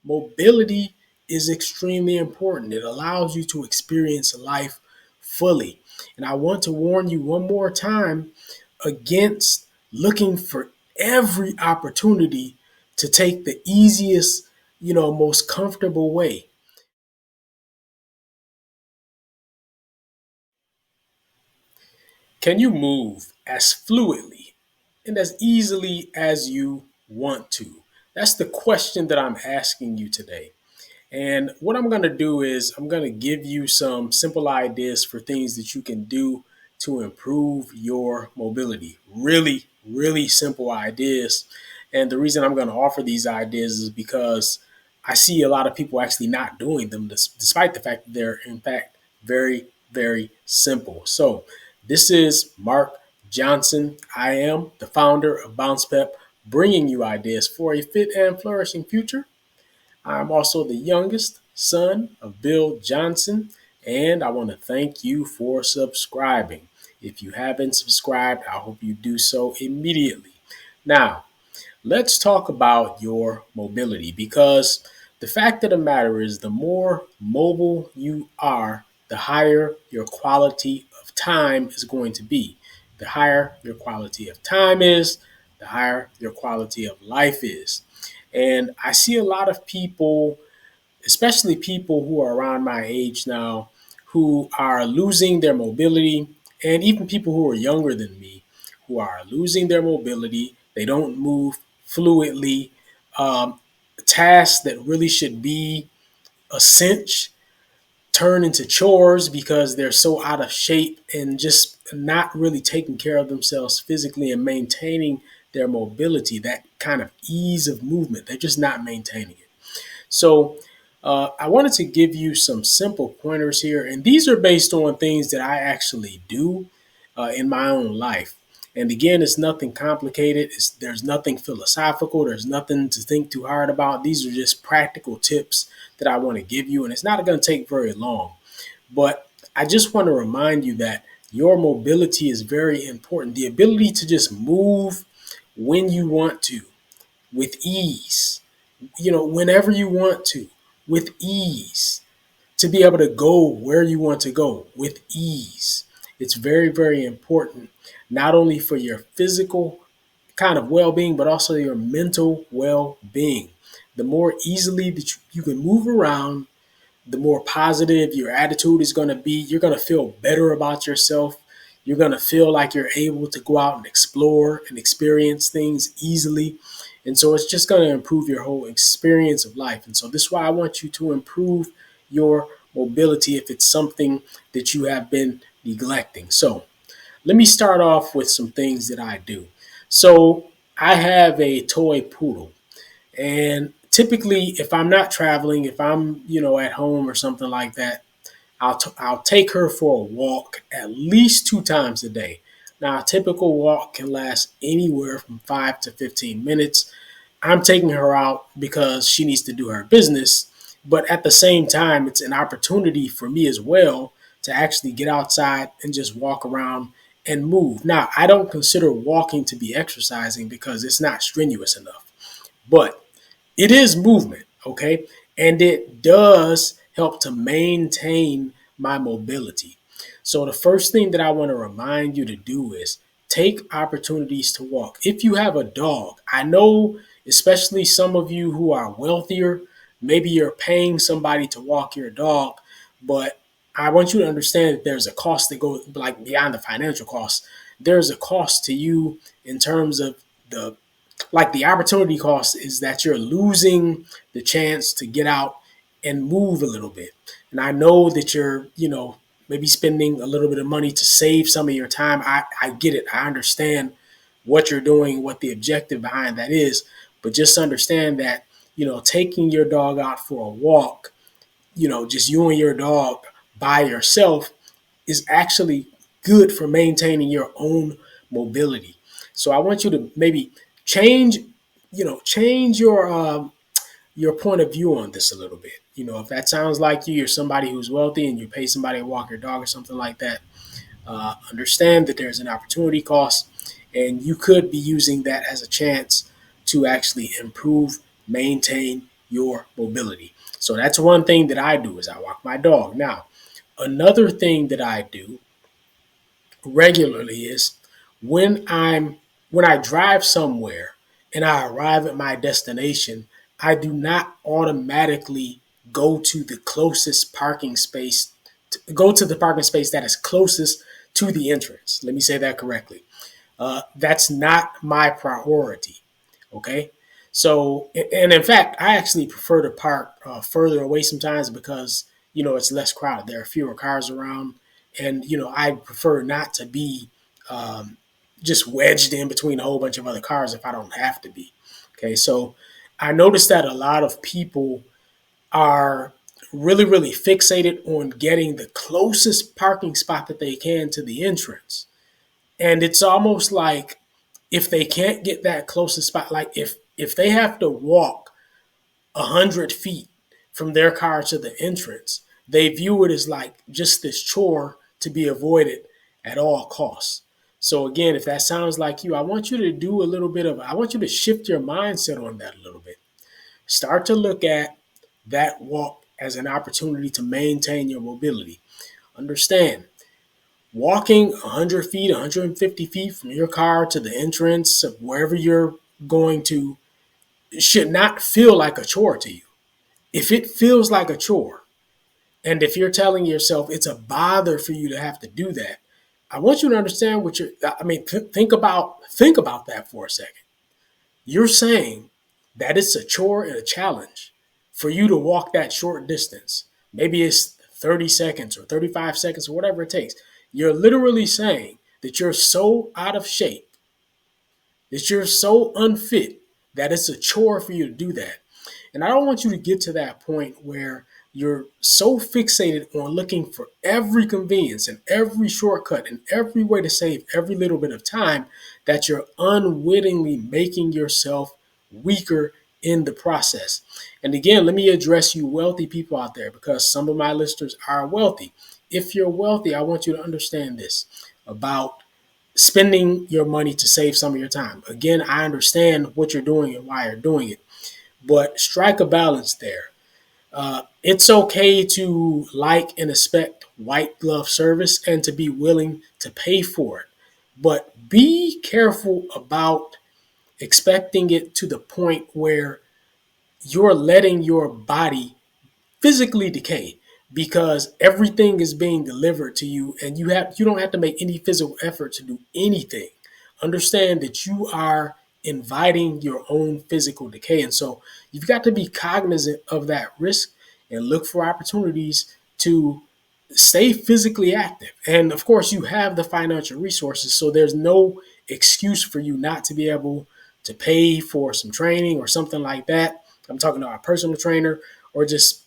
mobility is extremely important. It allows you to experience life fully. And I want to warn you one more time against looking for every opportunity to take the easiest, most comfortable way. Can you move as fluidly and as easily as you want to? That's the question that I'm asking you today. And what I'm going to do is I'm going to give you some simple ideas for things that you can do to improve your mobility. Really, really simple ideas. And the reason I'm going to offer these ideas is because I see a lot of people actually not doing them, despite the fact that they're, in fact, very, very simple. So, this is Mark Johnson. I am the founder of Bounce Pep, bringing you ideas for a fit and flourishing future. I'm also the youngest son of Bill Johnson, and I want to thank you for subscribing. If you haven't subscribed, I hope you do so immediately. Now, let's talk about your mobility because the fact of the matter is the more mobile you are, the higher your quality of time is going to be. The higher your quality of time is, the higher your quality of life is. And I see a lot of people, especially people who are around my age now, who are losing their mobility, and even people who are younger than me who are losing their mobility. They don't move fluidly. Um, Tasks that really should be a cinch turn into chores because they're so out of shape and just not really taking care of themselves physically and maintaining their mobility, that kind of ease of movement. They're just not maintaining it. So I wanted to give you some simple pointers here, and these are based on things that I actually do in my own life. And again, it's nothing complicated. There's nothing philosophical. There's nothing to think too hard about. These are just practical tips that I want to give you, and it's not going to take very long. But I just want to remind you that your mobility is very important. The ability to just move when you want to, with ease, whenever you want to, with ease, to be able to go where you want to go with ease. It's very, very important, not only for your physical kind of well being, but also your mental well being. The more easily that you can move around, the more positive your attitude is going to be. You're going to feel better about yourself. You're going to feel like you're able to go out and explore and experience things easily. And so it's just going to improve your whole experience of life. And so this is why I want you to improve your mobility if it's something that you have been neglecting. So let me start off with some things that I do. So I have a toy poodle. And typically, if I'm not traveling, if I'm, at home or something like that, I'll take her for a walk at least 2 times a day. Now, a typical walk can last anywhere from 5 to 15 minutes. I'm taking her out because she needs to do her business, but at the same time, it's an opportunity for me as well to actually get outside and just walk around and move. Now, I don't consider walking to be exercising because it's not strenuous enough, but it is movement, okay? And it does help to maintain my mobility. So the first thing that I want to remind you to do is take opportunities to walk. If you have a dog, I know especially some of you who are wealthier, maybe you're paying somebody to walk your dog, but I want you to understand that there's a cost that goes like beyond the financial cost. There's a cost to you in terms of the opportunity cost is that you're losing the chance to get out and move a little bit. And I know that you're, maybe spending a little bit of money to save some of your time. I get it. I understand what you're doing, what the objective behind that is. But just understand that, taking your dog out for a walk, just you and your dog by yourself is actually good for maintaining your own mobility. So I want you to maybe change, change your point of view on this a little bit. If that sounds like you're somebody who's wealthy and you pay somebody to walk your dog or something like that, understand that there's an opportunity cost, and you could be using that as a chance to actually improve, maintain, your mobility. So that's one thing that I do is I walk my dog. Now, another thing that I do regularly is when I'm when I drive somewhere and I arrive at my destination, I do not automatically go to the closest parking space go to the parking space that is closest to the entrance. Let me say that correctly. That's not my priority. Okay. So, and in fact, I actually prefer to park further away sometimes because, it's less crowded. There are fewer cars around. And, I prefer not to be just wedged in between a whole bunch of other cars if I don't have to be. Okay. So I noticed that a lot of people are really, really fixated on getting the closest parking spot that they can to the entrance. And it's almost like if they can't get that closest spot, like if they have to walk 100 feet from their car to the entrance, they view it as like just this chore to be avoided at all costs. So again, if that sounds like you, I want you to do a little bit of I want you to shift your mindset on that a little bit. Start to look at that walk as an opportunity to maintain your mobility. Understand, walking 100 feet, 150 feet from your car to the entrance of wherever you're going to should not feel like a chore to you. If it feels like a chore, and if you're telling yourself it's a bother for you to have to do that, I want you to understand what you're. I mean, think about that for a second. You're saying that it's a chore and a challenge for you to walk that short distance. Maybe it's 30 seconds or 35 seconds or whatever it takes. You're literally saying that you're so out of shape, that you're so unfit that it's a chore for you to do that. And I don't want you to get to that point where you're so fixated on looking for every convenience and every shortcut and every way to save every little bit of time that you're unwittingly making yourself weaker in the process. And again, let me address you wealthy people out there because some of my listeners are wealthy. If you're wealthy, I want you to understand this about spending your money to save some of your time. Again, I understand what you're doing and why you're doing it, but strike a balance there. It's okay to like and expect white glove service and to be willing to pay for it, but be careful about expecting it to the point where you're letting your body physically decay because everything is being delivered to you and you don't have to make any physical effort to do anything. Understand that you are inviting your own physical decay, and so you've got to be cognizant of that risk and look for opportunities to stay physically active. And of course, you have the financial resources, so there's no excuse for you not to be able to pay for some training or something like that. I'm talking about a personal trainer or just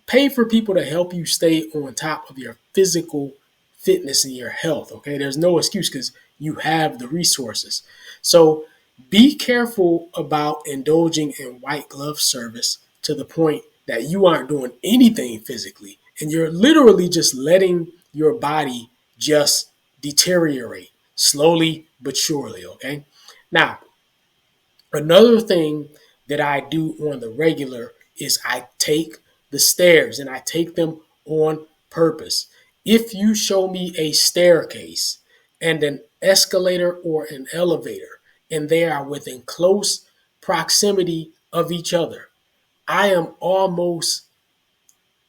pay for people to help you stay on top of your physical fitness and your health. Okay, there's no excuse because you have the resources. So be careful about indulging in white glove service to the point that you aren't doing anything physically and you're literally just letting your body just deteriorate slowly but surely. Okay, now another thing that I do on the regular is I take the stairs and I take them on purpose. If you show me a staircase and an escalator or an elevator and they are within close proximity of each other, I am almost,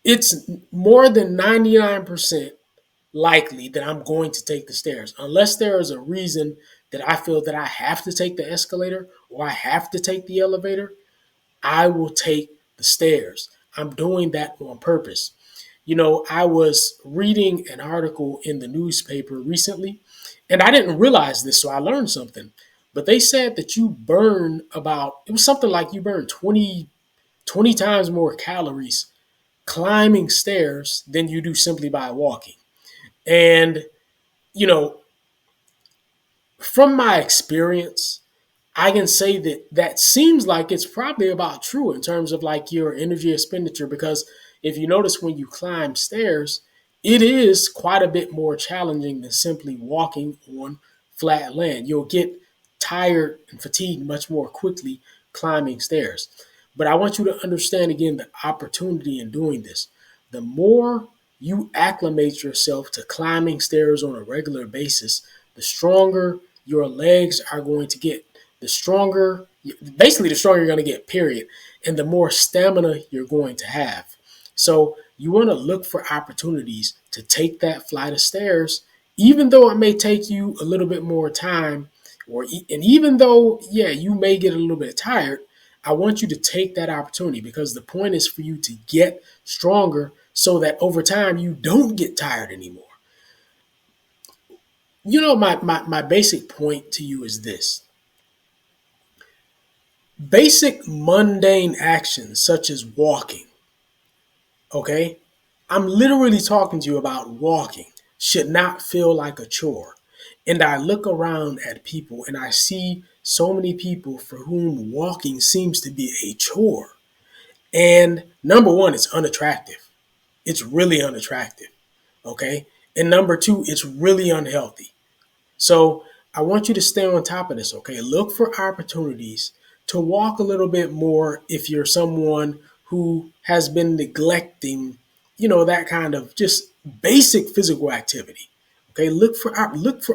it's more than 99% likely that I'm going to take the stairs, unless there is a reason that I feel that I have to take the escalator or I have to take the elevator. I will take the stairs. I'm doing that on purpose. I was reading an article in the newspaper recently, and I didn't realize this, so I learned something. But they said that you burn about, it was something like you burn 20 times more calories climbing stairs than you do simply by walking. And, you know, from my experience, I can say that that seems like it's probably about true in terms of like your energy expenditure. Because if you notice when you climb stairs, it is quite a bit more challenging than simply walking on flat land. You'll get tired and fatigued much more quickly climbing stairs. But I want you to understand again the opportunity in doing this. The more you acclimate yourself to climbing stairs on a regular basis, the stronger your legs are going to get. The stronger, basically, the stronger you're going to get, period. And the more stamina you're going to have. So you want to look for opportunities to take that flight of stairs, even though it may take you a little bit more time, and even though, yeah, you may get a little bit tired. I want you to take that opportunity because the point is for you to get stronger so that over time you don't get tired anymore. My basic point to you is this: basic mundane actions such as walking, okay? I'm literally talking to you about walking, should not feel like a chore. And I look around at people and I see so many people for whom walking seems to be a chore. And number one, it's unattractive. It's really unattractive. Okay. And number two, it's really unhealthy. So I want you to stay on top of this, okay? Look for opportunities to walk a little bit more if you're someone who has been neglecting, that kind of just basic physical activity. Okay, look for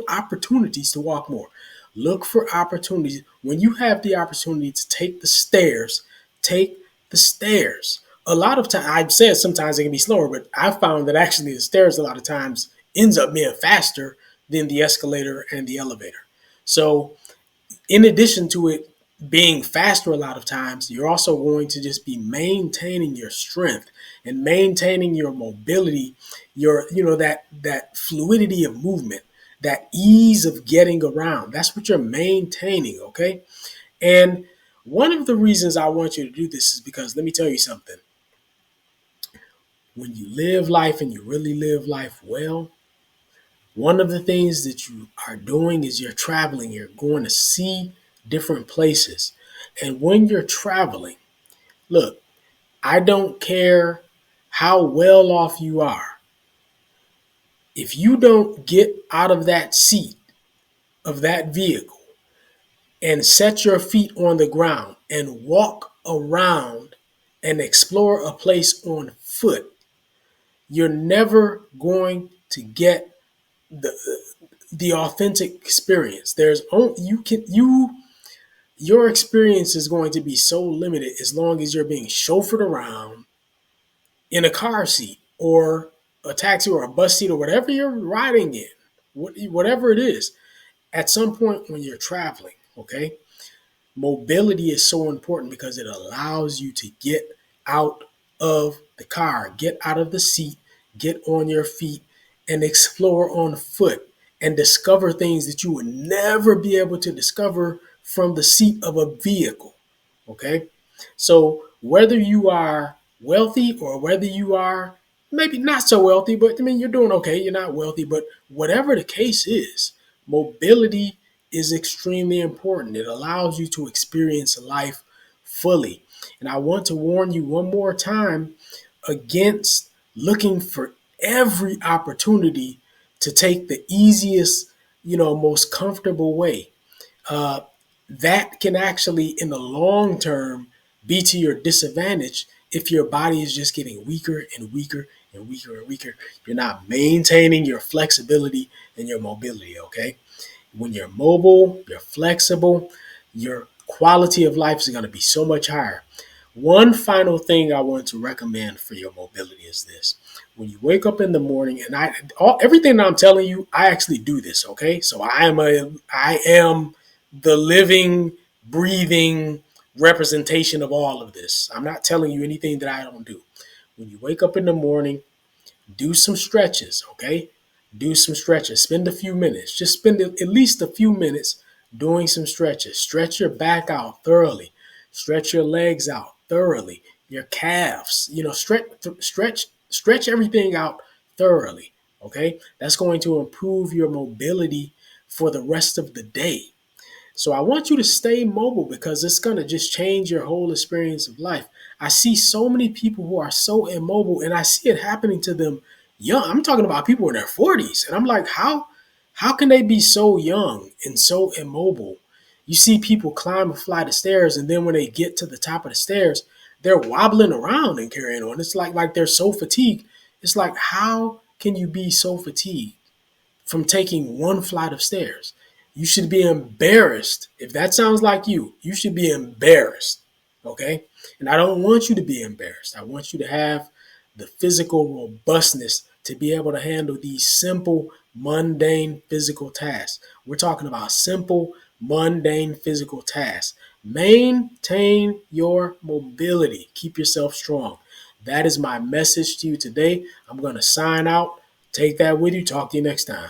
opportunities to walk more. Look for opportunities when you have the opportunity to take the stairs. Take the stairs. A lot of times, I've said sometimes it can be slower, but I've found that actually the stairs a lot of times ends up being faster than the escalator and the elevator. So, in addition to it being faster a lot of times, you're also going to just be maintaining your strength and maintaining your mobility, that fluidity of movement, that ease of getting around. That's what you're maintaining, okay? And one of the reasons I want you to do this is because let me tell you something. When you live life and you really live life well, one of the things that you are doing is you're traveling. You're going to see different places. And when you're traveling, look, I don't care how well off you are. If you don't get out of that seat of that vehicle and set your feet on the ground and walk around and explore a place on foot, you're never going to get the the authentic experience. There's only you can you Your experience is going to be so limited as long as you're being chauffeured around in a car seat or a taxi or a bus seat or whatever you're riding in, whatever it is. At some point when you're traveling, okay, mobility is so important because it allows you to get out of the car, get out of the seat, get on your feet, and explore on foot and discover things that you would never be able to discover from the seat of a vehicle. Okay? So, whether you are wealthy or whether you are maybe not so wealthy, but I mean, you're doing okay, you're not wealthy, but whatever the case is, mobility is extremely important. It allows you to experience life fully. And I want to warn you one more time against looking for every opportunity to take the easiest, most comfortable way. Uh, that can actually, in the long term, be to your disadvantage if your body is just getting weaker and weaker and weaker and weaker. You're not maintaining your flexibility and your mobility, okay? When you're mobile, you're flexible, your quality of life is going to be so much higher. One final thing I want to recommend for your mobility is this. When you wake up in the morning, and everything that I'm telling you, I actually do this, okay? So I am the living, breathing representation of all of this. I'm not telling you anything that I don't do. When you wake up in the morning, do some stretches, okay? Do some stretches. Spend a few minutes. Just spend at least a few minutes doing some stretches. Stretch your back out thoroughly. Stretch your legs out thoroughly. Your calves, stretch everything out thoroughly, okay? That's going to improve your mobility for the rest of the day. So I want you to stay mobile because it's going to just change your whole experience of life. I see so many people who are so immobile and I see it happening to them young. I'm talking about people in their 40s. And I'm like, how can they be so young and so immobile? You see people climb a flight of stairs, and then when they get to the top of the stairs, they're wobbling around and carrying on. It's like they're so fatigued. It's like, how can you be so fatigued from taking one flight of stairs? You should be embarrassed. If that sounds like you should be embarrassed. Okay? And I don't want you to be embarrassed. I want you to have the physical robustness to be able to handle these simple, mundane physical tasks. We're talking about simple, mundane physical tasks. Maintain your mobility. Keep yourself strong. That is my message to you today. I'm going to sign out. Take that with you. Talk to you next time.